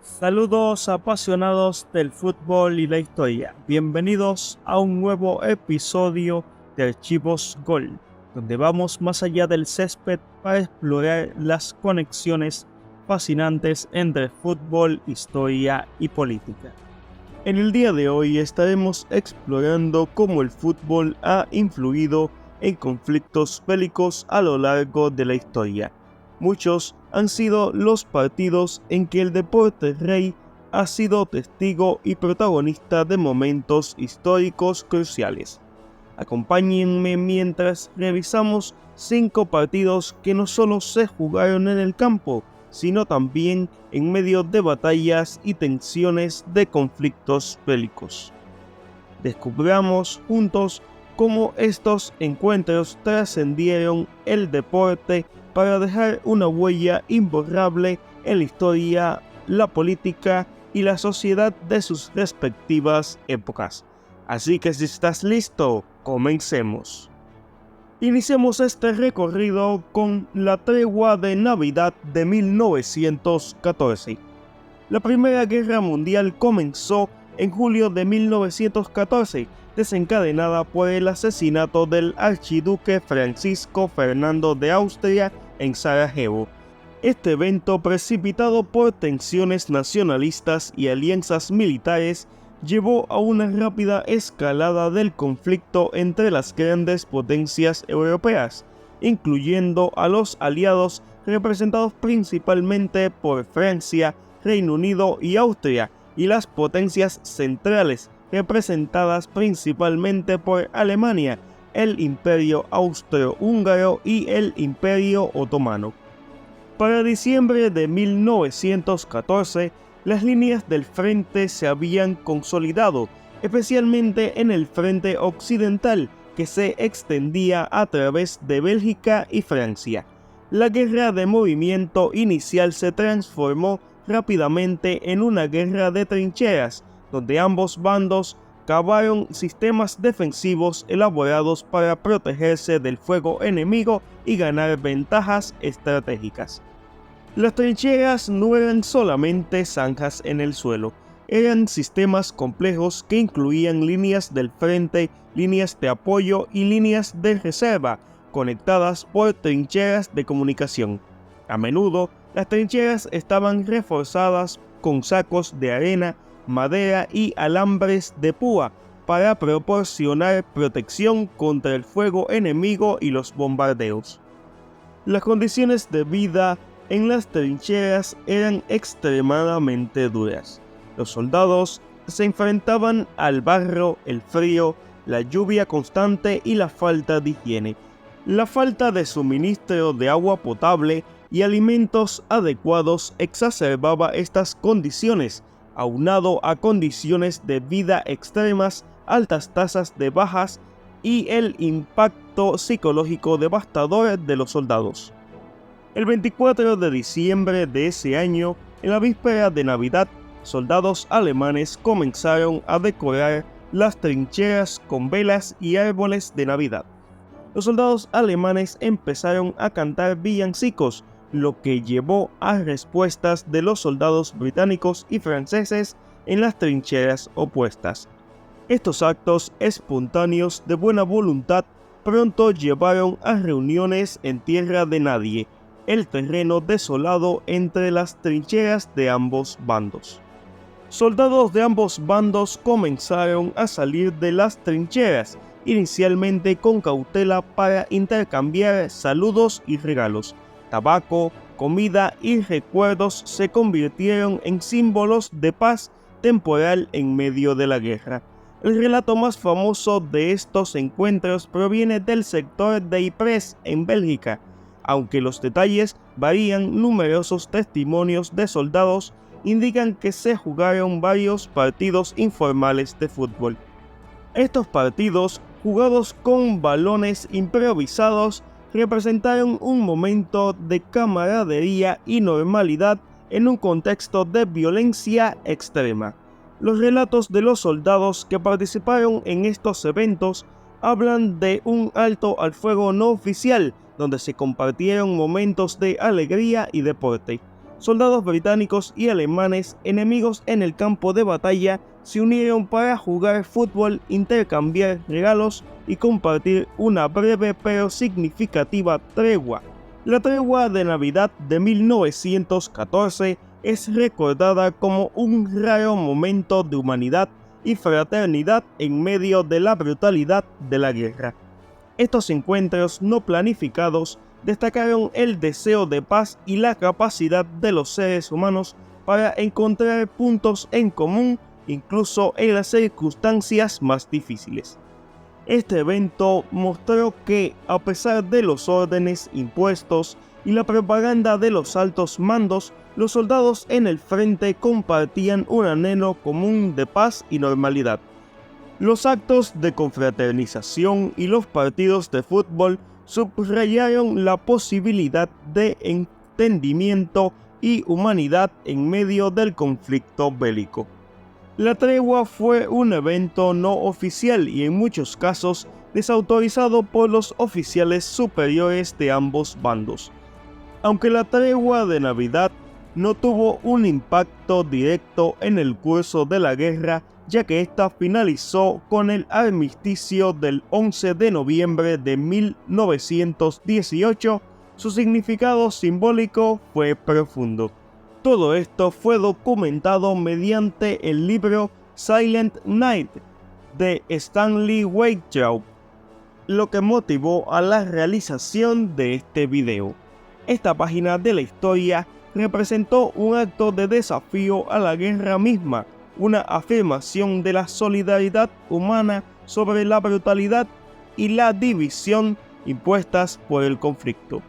Saludos apasionados del fútbol y la historia. Bienvenidos a un nuevo episodio de Archivos Gol, donde vamos más allá del césped para explorar las conexiones fascinantes entre fútbol, historia y política. En el día de hoy estaremos explorando cómo el fútbol ha influido en conflictos bélicos a lo largo de la historia. Muchos han sido los partidos en que el deporte rey ha sido testigo y protagonista de momentos históricos cruciales. Acompáñenme mientras revisamos 5 partidos que no solo se jugaron en el campo, sino también en medio de batallas y tensiones de conflictos bélicos. Descubramos juntos cómo estos encuentros trascendieron el deporte para dejar una huella imborrable en la historia, la política y la sociedad de sus respectivas épocas. Así que si estás listo, comencemos. Iniciemos este recorrido con la tregua de Navidad de 1914. La Primera Guerra Mundial comenzó en julio de 1914, desencadenada por el asesinato del archiduque Francisco Fernando de Austria en Sarajevo. Este evento, precipitado por tensiones nacionalistas y alianzas militares, llevó a una rápida escalada del conflicto entre las grandes potencias europeas, incluyendo a los aliados representados principalmente por Francia, Reino Unido y Austria, y las potencias centrales representadas principalmente por Alemania, el Imperio Austrohúngaro y el Imperio Otomano. Para diciembre de 1914, las líneas del frente se habían consolidado, especialmente en el frente occidental, que se extendía a través de Bélgica y Francia. La guerra de movimiento inicial se transformó rápidamente en una guerra de trincheras, donde ambos bandos cavaron sistemas defensivos elaborados para protegerse del fuego enemigo y ganar ventajas estratégicas. Las trincheras no eran solamente zanjas en el suelo, eran sistemas complejos que incluían líneas del frente, líneas de apoyo y líneas de reserva, conectadas por trincheras de comunicación. A menudo, las trincheras estaban reforzadas con sacos de arena, madera y alambres de púa para proporcionar protección contra el fuego enemigo y los bombardeos. Las condiciones de vida en las trincheras eran extremadamente duras. Los soldados se enfrentaban al barro, el frío, la lluvia constante y la falta de higiene. La falta de suministro de agua potable y alimentos adecuados exacerbaba estas condiciones, aunado a condiciones de vida extremas, altas tasas de bajas y el impacto psicológico devastador de los soldados. El 24 de diciembre de ese año, en la víspera de Navidad, soldados alemanes comenzaron a decorar las trincheras con velas y árboles de Navidad. Los soldados alemanes empezaron a cantar villancicos, lo que llevó a respuestas de los soldados británicos y franceses en las trincheras opuestas. Estos actos espontáneos de buena voluntad pronto llevaron a reuniones en tierra de nadie, el terreno desolado entre las trincheras de ambos bandos. Soldados de ambos bandos comenzaron a salir de las trincheras, inicialmente con cautela para intercambiar saludos y regalos. Tabaco, comida y recuerdos se convirtieron en símbolos de paz temporal en medio de la guerra. El relato más famoso de estos encuentros proviene del sector de Ypres en Bélgica. Aunque los detalles varían, numerosos testimonios de soldados indican que se jugaron varios partidos informales de fútbol. Estos partidos, jugados con balones improvisados, representaron un momento de camaradería y normalidad en un contexto de violencia extrema. Los relatos de los soldados que participaron en estos eventos hablan de un alto al fuego no oficial, donde se compartieron momentos de alegría y deporte. soldados británicos y alemanes enemigos en el campo de batalla se unieron para jugar fútbol, intercambiar regalos y compartir una breve pero significativa tregua. La tregua de Navidad de 1914 es recordada como un raro momento de humanidad y fraternidad en medio de la brutalidad de la guerra. Estos encuentros no planificados destacaron el deseo de paz y la capacidad de los seres humanos para encontrar puntos en común incluso en las circunstancias más difíciles. Este evento mostró que, a pesar de los órdenes impuestos y la propaganda de los altos mandos, los soldados en el frente compartían un anhelo común de paz y normalidad. Los actos de confraternización y los partidos de fútbol subrayaron la posibilidad de entendimiento y humanidad en medio del conflicto bélico. La tregua fue un evento no oficial y en muchos casos desautorizado por los oficiales superiores de ambos bandos. Aunque la tregua de Navidad no tuvo un impacto directo en el curso de la guerra, ya que ésta finalizó con el armisticio del 11 de noviembre de 1918, su significado simbólico fue profundo. Todo esto fue documentado mediante el libro Silent Night de Stanley Weintraub, lo que motivó a la realización de este video. Esta página de la historia representó un acto de desafío a la guerra misma, una afirmación de la solidaridad humana sobre la brutalidad y la división impuestas por el conflicto.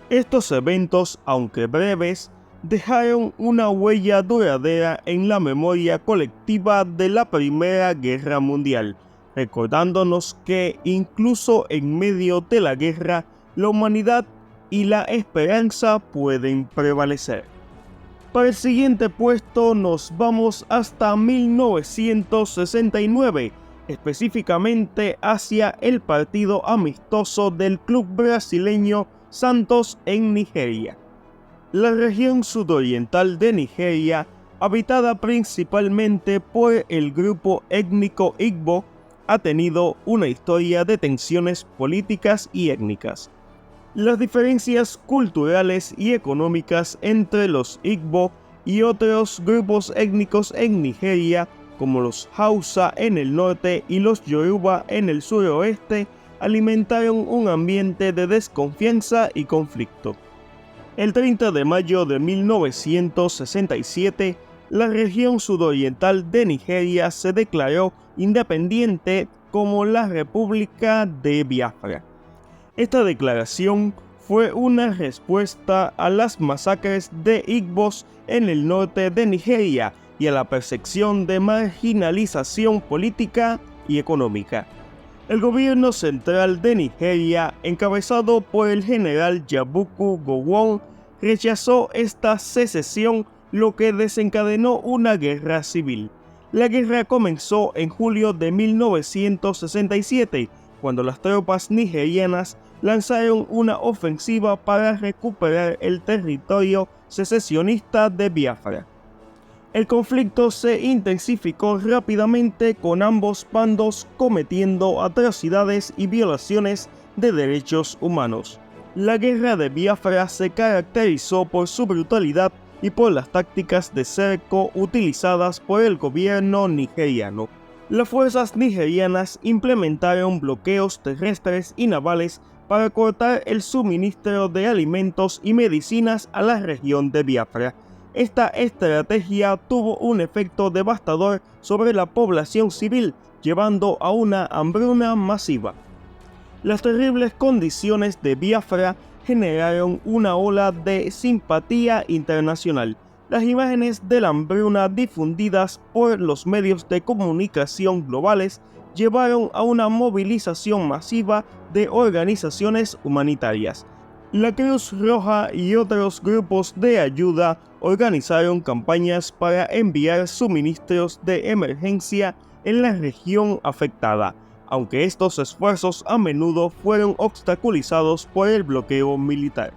Estos eventos, aunque breves, dejaron una huella duradera en la memoria colectiva de la Primera Guerra Mundial, recordándonos que incluso en medio de la guerra, la humanidad y la esperanza pueden prevalecer. Para el siguiente puesto nos vamos hasta 1969, específicamente hacia el partido amistoso del club brasileño Santos en Nigeria. La región sudoriental de Nigeria, habitada principalmente por el grupo étnico Igbo, ha tenido una historia de tensiones políticas y étnicas. Las diferencias culturales y económicas entre los Igbo y otros grupos étnicos en Nigeria, como los Hausa en el norte y los Yoruba en el suroeste, alimentaron un ambiente de desconfianza y conflicto. El 30 de mayo de 1967, la región sudoriental de Nigeria se declaró independiente como la República de Biafra. Esta declaración fue una respuesta a las masacres de Igbos en el norte de Nigeria y a la percepción de marginalización política y económica. El gobierno central de Nigeria, encabezado por el general Yakubu Gowon, rechazó esta secesión, lo que desencadenó una guerra civil. La guerra comenzó en julio de 1967, cuando las tropas nigerianas lanzaron una ofensiva para recuperar el territorio secesionista de Biafra. El conflicto se intensificó rápidamente, con ambos bandos cometiendo atrocidades y violaciones de derechos humanos. La guerra de Biafra se caracterizó por su brutalidad y por las tácticas de cerco utilizadas por el gobierno nigeriano. Las fuerzas nigerianas implementaron bloqueos terrestres y navales para cortar el suministro de alimentos y medicinas a la región de Biafra. Esta estrategia tuvo un efecto devastador sobre la población civil, llevando a una hambruna masiva. Las terribles condiciones de Biafra generaron una ola de simpatía internacional. Las imágenes de la hambruna difundidas por los medios de comunicación globales llevaron a una movilización masiva de organizaciones humanitarias. La Cruz Roja y otros grupos de ayuda organizaron campañas para enviar suministros de emergencia en la región afectada, aunque estos esfuerzos a menudo fueron obstaculizados por el bloqueo militar.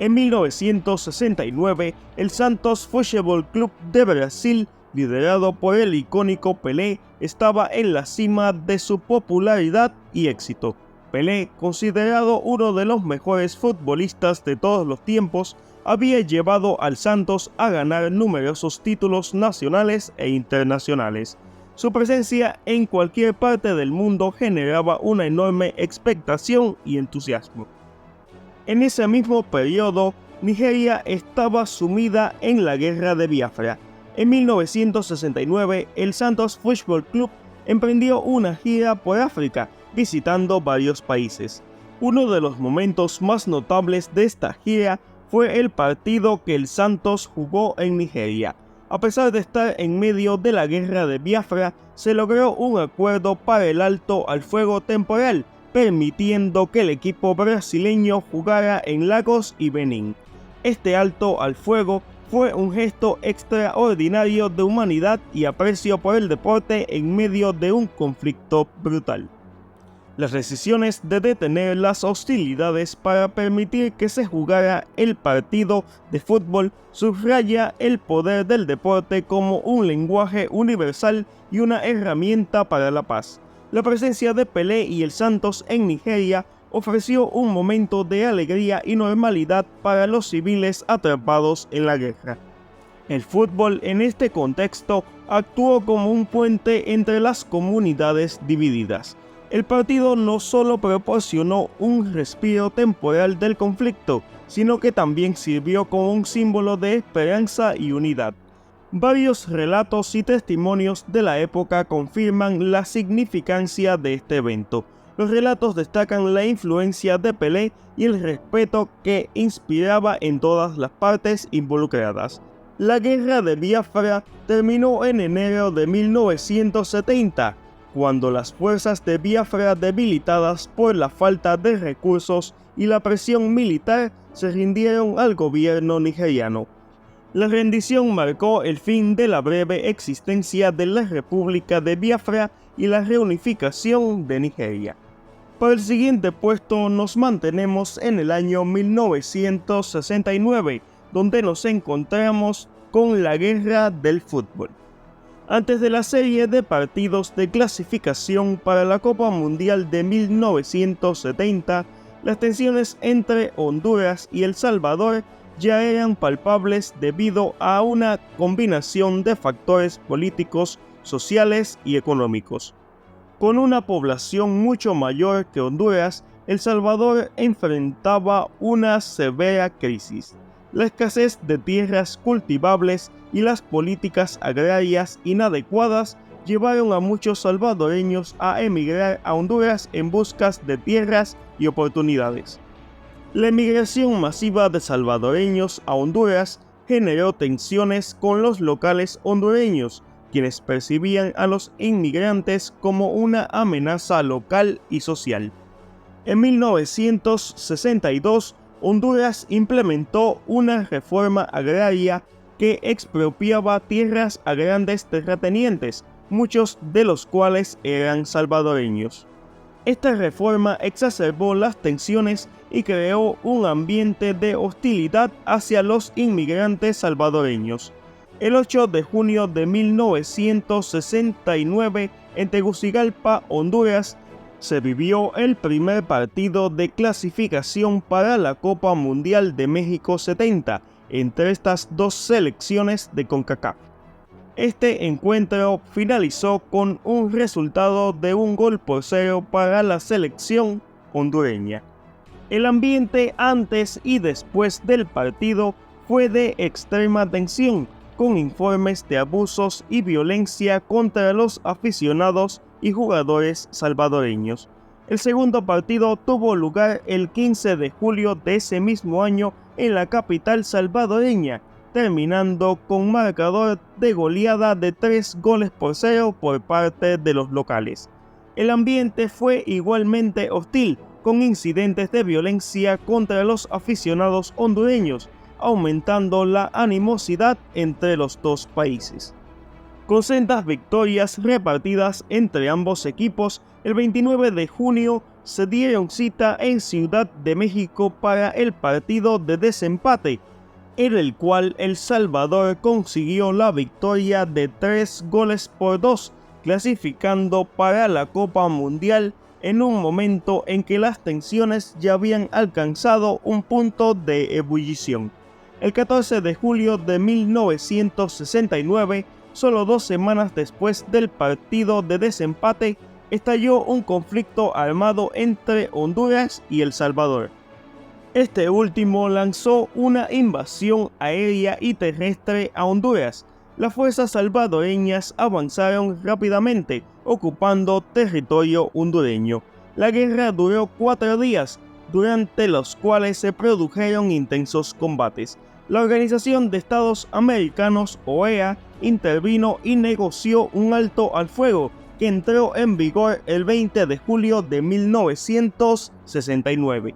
En 1969, el Santos Futebol Clube de Brasil, liderado por el icónico Pelé, estaba en la cima de su popularidad y éxito. Pelé, considerado uno de los mejores futbolistas de todos los tiempos, había llevado al Santos a ganar numerosos títulos nacionales e internacionales. Su presencia en cualquier parte del mundo generaba una enorme expectación y entusiasmo. En ese mismo periodo, Nigeria estaba sumida en la Guerra de Biafra. En 1969, el Santos Futebol Clube emprendió una gira por África, visitando varios países. Uno de los momentos más notables de esta gira fue el partido que el Santos jugó en Nigeria. A pesar de estar en medio de la Guerra de Biafra, se logró un acuerdo para el alto al fuego temporal, permitiendo que el equipo brasileño jugara en Lagos y Benín. Este alto al fuego fue un gesto extraordinario de humanidad y aprecio por el deporte en medio de un conflicto brutal. Las decisiones de detener las hostilidades para permitir que se jugara el partido de fútbol subraya el poder del deporte como un lenguaje universal y una herramienta para la paz. La presencia de Pelé y el Santos en Nigeria ofreció un momento de alegría y normalidad para los civiles atrapados en la guerra. El fútbol en este contexto actuó como un puente entre las comunidades divididas. El partido no solo proporcionó un respiro temporal del conflicto, sino que también sirvió como un símbolo de esperanza y unidad. Varios relatos y testimonios de la época confirman la significancia de este evento. Los relatos destacan la influencia de Pelé y el respeto que inspiraba en todas las partes involucradas. La Guerra de Biafra terminó en enero de 1970, cuando las fuerzas de Biafra, debilitadas por la falta de recursos y la presión militar, se rindieron al gobierno nigeriano. La rendición marcó el fin de la breve existencia de la República de Biafra y la reunificación de Nigeria. Para el siguiente puesto nos mantenemos en el año 1969, donde nos encontramos con la Guerra del Fútbol. Antes de la serie de partidos de clasificación para la Copa Mundial de 1970, las tensiones entre Honduras y El Salvador ya eran palpables debido a una combinación de factores políticos, sociales y económicos. Con una población mucho mayor que Honduras, El Salvador enfrentaba una severa crisis. La escasez de tierras cultivables y las políticas agrarias inadecuadas llevaron a muchos salvadoreños a emigrar a Honduras en busca de tierras y oportunidades. La emigración masiva de salvadoreños a Honduras generó tensiones con los locales hondureños, quienes percibían a los inmigrantes como una amenaza local y social. En 1962, Honduras implementó una reforma agraria que expropiaba tierras a grandes terratenientes, muchos de los cuales eran salvadoreños. Esta reforma exacerbó las tensiones y creó un ambiente de hostilidad hacia los inmigrantes salvadoreños. El 8 de junio de 1969, en Tegucigalpa, Honduras, se vivió el primer partido de clasificación para la Copa Mundial de México 70 entre estas dos selecciones de CONCACAF. Este encuentro finalizó con un resultado de 1-0 para la selección hondureña. El ambiente antes y después del partido fue de extrema tensión, con informes de abusos y violencia contra los aficionados y jugadores salvadoreños. El segundo partido tuvo lugar el 15 de julio de ese mismo año en la capital salvadoreña, terminando con marcador de goleada de 3-0 por parte de los locales. El ambiente fue igualmente hostil, con incidentes de violencia contra los aficionados hondureños, aumentando la animosidad entre los dos países. Con sendas victorias repartidas entre ambos equipos, el 29 de junio se dieron cita en Ciudad de México para el partido de desempate, en el cual El Salvador consiguió la victoria de 3-2, clasificando para la Copa Mundial en un momento en que las tensiones ya habían alcanzado un punto de ebullición. El 14 de julio de 1969, solo 2 semanas después del partido de desempate, estalló un conflicto armado entre Honduras y El Salvador. Este último lanzó una invasión aérea y terrestre a Honduras. Las fuerzas salvadoreñas avanzaron rápidamente, ocupando territorio hondureño. La guerra duró 4 días, durante los cuales se produjeron intensos combates. La Organización de Estados Americanos, OEA, intervino y negoció un alto al fuego que entró en vigor el 20 de julio de 1969.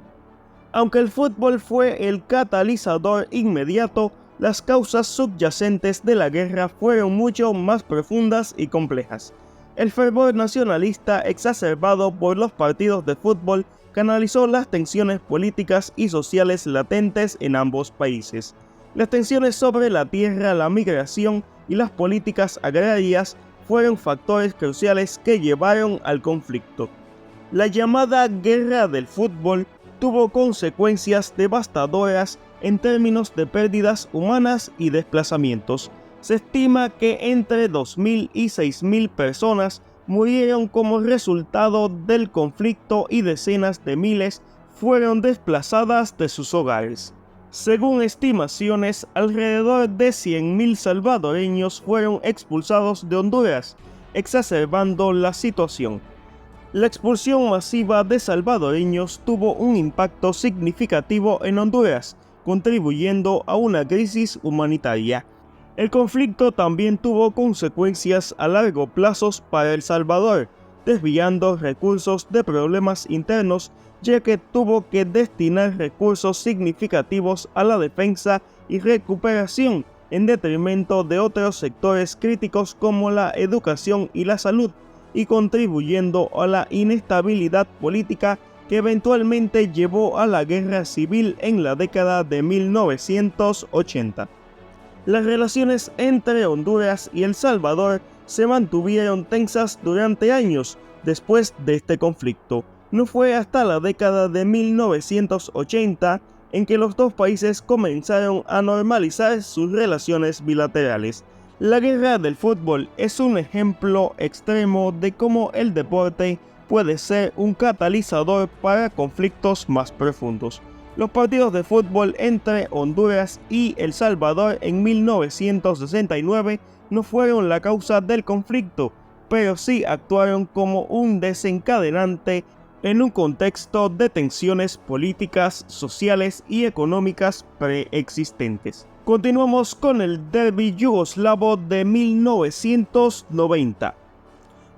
Aunque el fútbol fue el catalizador inmediato, las causas subyacentes de la guerra fueron mucho más profundas y complejas. El fervor nacionalista exacerbado por los partidos de fútbol canalizó las tensiones políticas y sociales latentes en ambos países. Las tensiones sobre la tierra, la migración y las políticas agrarias fueron factores cruciales que llevaron al conflicto. La llamada Guerra del Fútbol tuvo consecuencias devastadoras en términos de pérdidas humanas y desplazamientos. Se estima que entre 2.000 y 6.000 personas murieron como resultado del conflicto y decenas de miles fueron desplazadas de sus hogares. Según estimaciones, alrededor de 100.000 salvadoreños fueron expulsados de Honduras, exacerbando la situación. La expulsión masiva de salvadoreños tuvo un impacto significativo en Honduras, contribuyendo a una crisis humanitaria. El conflicto también tuvo consecuencias a largo plazo para El Salvador, desviando recursos de problemas internos, ya que tuvo que destinar recursos significativos a la defensa y recuperación, en detrimento de otros sectores críticos como la educación y la salud, y contribuyendo a la inestabilidad política que eventualmente llevó a la guerra civil en la década de 1980. Las relaciones entre Honduras y El Salvador se mantuvieron tensas durante años después de este conflicto. No fue hasta la década de 1980 en que los dos países comenzaron a normalizar sus relaciones bilaterales. La guerra del fútbol es un ejemplo extremo de cómo el deporte puede ser un catalizador para conflictos más profundos. Los partidos de fútbol entre Honduras y El Salvador en 1969 no fueron la causa del conflicto, pero sí actuaron como un desencadenante en un contexto de tensiones políticas, sociales y económicas preexistentes. Continuamos con el derbi yugoslavo de 1990.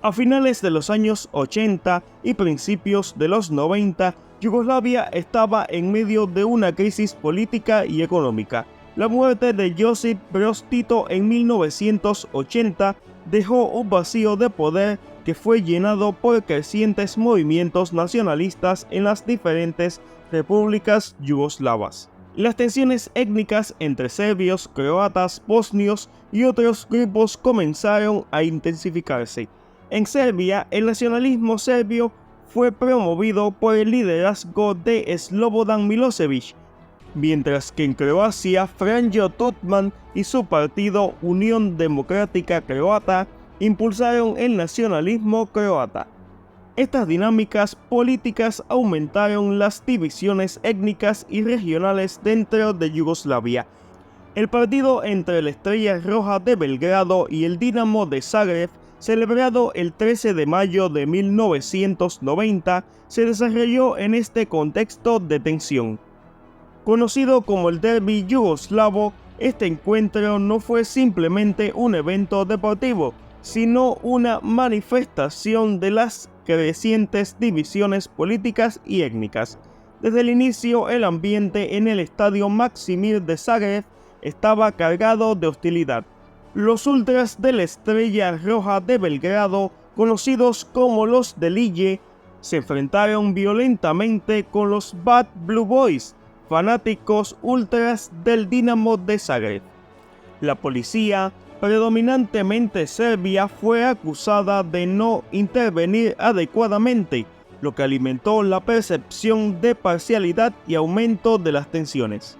A finales de los años 80 y principios de los 90, Yugoslavia estaba en medio de una crisis política y económica. La muerte de Josip Broz Tito en 1980 dejó un vacío de poder que fue llenado por crecientes movimientos nacionalistas en las diferentes repúblicas yugoslavas. Las tensiones étnicas entre serbios, croatas, bosnios y otros grupos comenzaron a intensificarse. En Serbia, el nacionalismo serbio fue promovido por el liderazgo de Slobodan Milošević, mientras que en Croacia, Franjo Tuđman y su partido Unión Democrática Croata impulsaron el nacionalismo croata. Estas dinámicas políticas aumentaron las divisiones étnicas y regionales dentro de Yugoslavia. El partido entre la Estrella Roja de Belgrado y el Dinamo de Zagreb, celebrado el 13 de mayo de 1990, se desarrolló en este contexto de tensión. Conocido como el derbi yugoslavo, este encuentro no fue simplemente un evento deportivo, sino una manifestación de las crecientes divisiones políticas y étnicas. Desde el inicio, el ambiente en el estadio Maksimir de Zagreb estaba cargado de hostilidad. Los ultras de la Estrella Roja de Belgrado, conocidos como los de Lille, se enfrentaron violentamente con los Bad Blue Boys, fanáticos ultras del Dinamo de Zagreb. La policía, predominantemente serbia, fue acusada de no intervenir adecuadamente, lo que alimentó la percepción de parcialidad y aumento de las tensiones.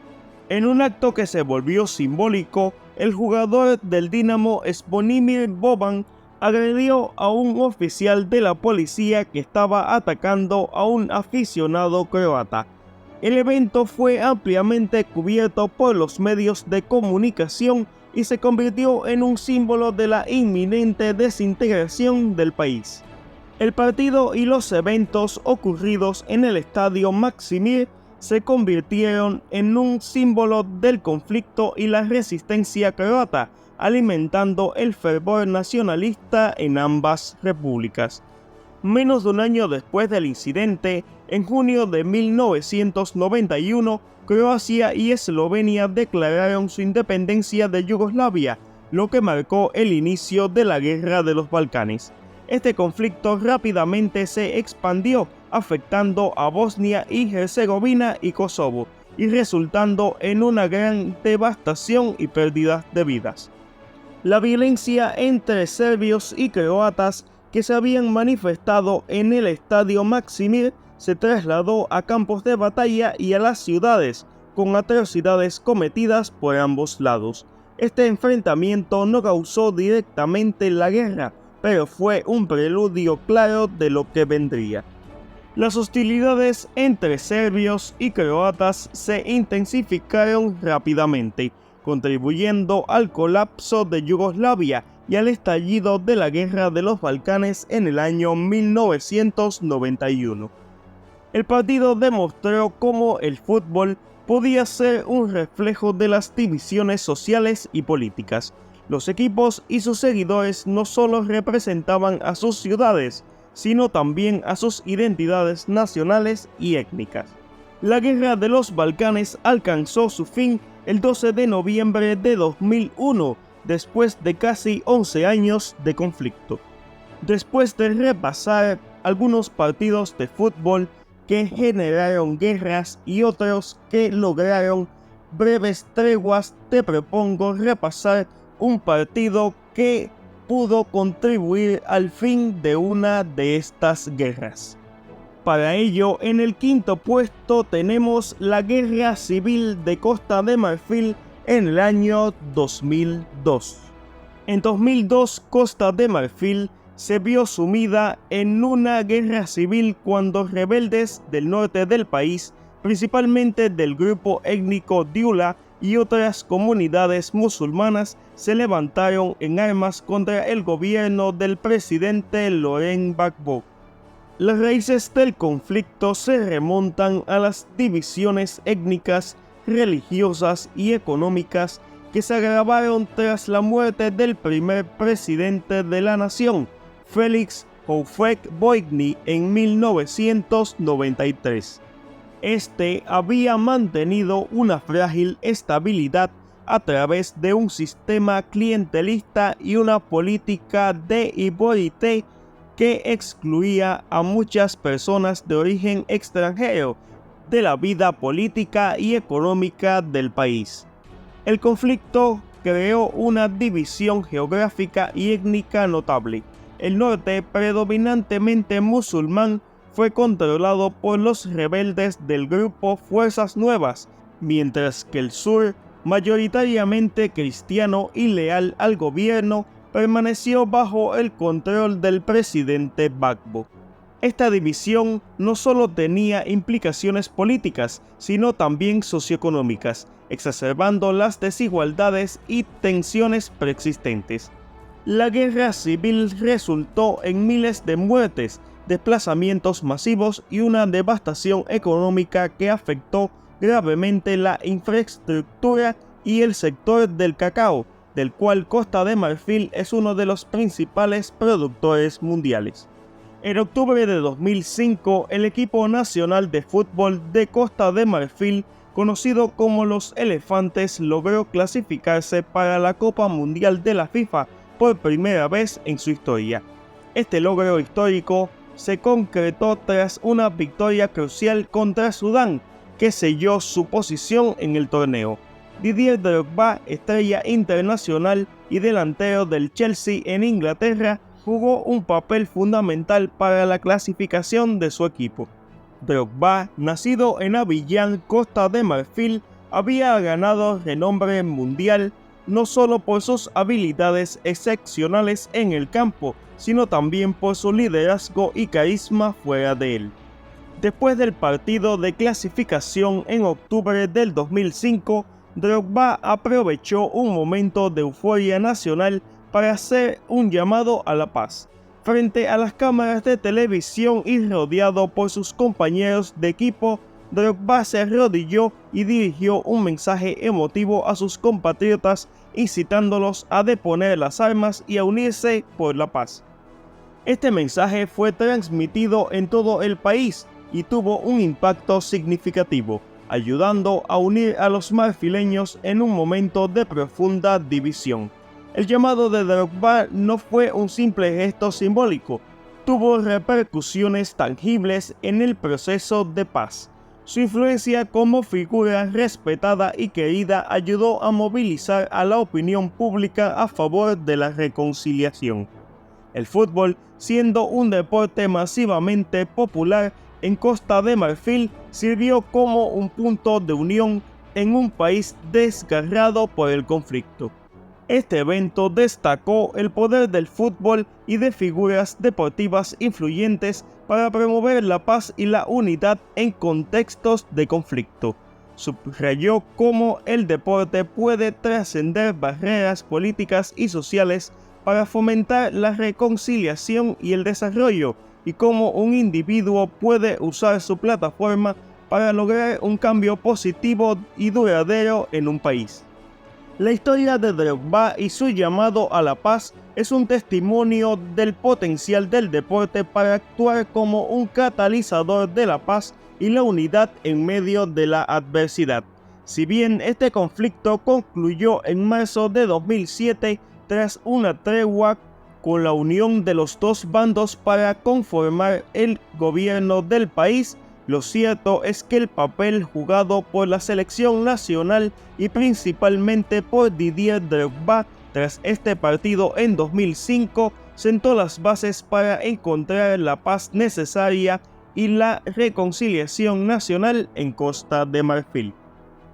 En un acto que se volvió simbólico, el jugador del Dinamo Zvonimir Boban agredió a un oficial de la policía que estaba atacando a un aficionado croata. El evento fue ampliamente cubierto por los medios de comunicación y se convirtió en un símbolo de la inminente desintegración del país. El partido y los eventos ocurridos en el estadio Maksimir se convirtieron en un símbolo del conflicto y la resistencia croata, alimentando el fervor nacionalista en ambas repúblicas. Menos de un año después del incidente, en junio de 1991, Croacia y Eslovenia declararon su independencia de Yugoslavia, lo que marcó el inicio de la Guerra de los Balcanes. Este conflicto rápidamente se expandió, afectando a Bosnia y Herzegovina y Kosovo, y resultando en una gran devastación y pérdida de vidas. La violencia entre serbios y croatas que se habían manifestado en el estadio Maksimir se trasladó a campos de batalla y a las ciudades, con atrocidades cometidas por ambos lados. Este enfrentamiento no causó directamente la guerra, pero fue un preludio claro de lo que vendría. Las hostilidades entre serbios y croatas se intensificaron rápidamente, contribuyendo al colapso de Yugoslavia y al estallido de la Guerra de los Balcanes en el año 1991. El partido demostró cómo el fútbol podía ser un reflejo de las divisiones sociales y políticas. Los equipos y sus seguidores no solo representaban a sus ciudades, sino también a sus identidades nacionales y étnicas. La Guerra de los Balcanes alcanzó su fin el 12 de noviembre de 2001, después de casi 11 años de conflicto. Después de repasar algunos partidos de fútbol que generaron guerras y otros que lograron breves treguas, te propongo repasar un partido que pudo contribuir al fin de una de estas guerras. Para ello, en el quinto puesto tenemos la Guerra Civil de Costa de Marfil en el año 2002. En 2002, Costa de Marfil se vio sumida en una guerra civil cuando rebeldes del norte del país, principalmente del grupo étnico Diula y otras comunidades musulmanas, se levantaron en armas contra el gobierno del presidente Laurent Gbagbo. Las raíces del conflicto se remontan a las divisiones étnicas, religiosas y económicas que se agravaron tras la muerte del primer presidente de la nación, Félix Houphouët-Boigny, en 1993. Este había mantenido una frágil estabilidad a través de un sistema clientelista y una política de igualdad que excluía a muchas personas de origen extranjero de la vida política y económica del país. El conflicto creó una división geográfica y étnica notable. El norte, predominantemente musulmán, fue controlado por los rebeldes del grupo Fuerzas Nuevas, mientras que el sur, mayoritariamente cristiano y leal al gobierno, permaneció bajo el control del presidente Gbagbo. Esta división no solo tenía implicaciones políticas, sino también socioeconómicas, exacerbando las desigualdades y tensiones preexistentes. La guerra civil resultó en miles de muertes, desplazamientos masivos y una devastación económica que afectó gravemente la infraestructura y el sector del cacao, del cual Costa de Marfil es uno de los principales productores mundiales. En octubre de 2005, el equipo nacional de fútbol de Costa de Marfil conocido como los Elefantes, logró clasificarse para la Copa Mundial de la FIFA por primera vez en su historia. Este logro histórico se concretó tras una victoria crucial contra Sudán, que selló su posición en el torneo. Didier Drogba, estrella internacional y delantero del Chelsea en Inglaterra, jugó un papel fundamental para la clasificación de su equipo. Drogba, nacido en Abiyán, Costa de Marfil, había ganado renombre mundial no solo por sus habilidades excepcionales en el campo, sino también por su liderazgo y carisma fuera de él. Después del partido de clasificación en octubre del 2005, Drogba aprovechó un momento de euforia nacional para hacer un llamado a la paz. Frente a las cámaras de televisión y rodeado por sus compañeros de equipo, Drogba se arrodilló y dirigió un mensaje emotivo a sus compatriotas, incitándolos a deponer las armas y a unirse por la paz. Este mensaje fue transmitido en todo el país y tuvo un impacto significativo, ayudando a unir a los marfileños en un momento de profunda división. El llamado de Drogba no fue un simple gesto simbólico, tuvo repercusiones tangibles en el proceso de paz. Su influencia como figura respetada y querida ayudó a movilizar a la opinión pública a favor de la reconciliación. El fútbol, siendo un deporte masivamente popular en Costa de Marfil, sirvió como un punto de unión en un país desgarrado por el conflicto. Este evento destacó el poder del fútbol y de figuras deportivas influyentes para promover la paz y la unidad en contextos de conflicto. Subrayó cómo el deporte puede trascender barreras políticas y sociales para fomentar la reconciliación y el desarrollo, y cómo un individuo puede usar su plataforma para lograr un cambio positivo y duradero en un país. La historia de Drogba y su llamado a la paz es un testimonio del potencial del deporte para actuar como un catalizador de la paz y la unidad en medio de la adversidad. Si bien este conflicto concluyó en marzo de 2007 tras una tregua con la unión de los dos bandos para conformar el gobierno del país, lo cierto es que el papel jugado por la selección nacional y principalmente por Didier Drogba tras este partido en 2005 sentó las bases para encontrar la paz necesaria y la reconciliación nacional en Costa de Marfil.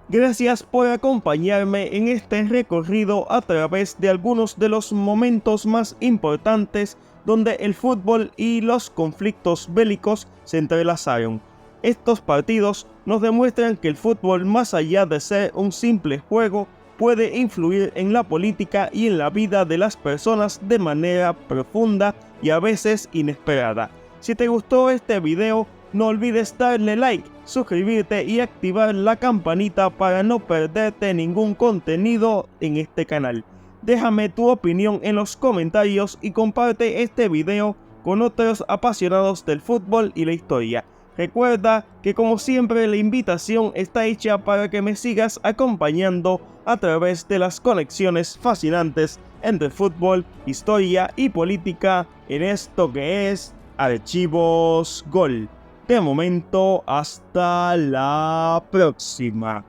Gracias por acompañarme en este recorrido a través de algunos de los momentos más importantes donde el fútbol y los conflictos bélicos se entrelazaron. Estos partidos nos demuestran que el fútbol, más allá de ser un simple juego, puede influir en la política y en la vida de las personas de manera profunda y a veces inesperada. Si te gustó este video, no olvides darle like, suscribirte y activar la campanita para no perderte ningún contenido en este canal. Déjame tu opinión en los comentarios y comparte este video con otros apasionados del fútbol y la historia. Recuerda que como siempre la invitación está hecha para que me sigas acompañando a través de las conexiones fascinantes entre fútbol, historia y política en esto que es Archivos Gol. De momento, hasta la próxima.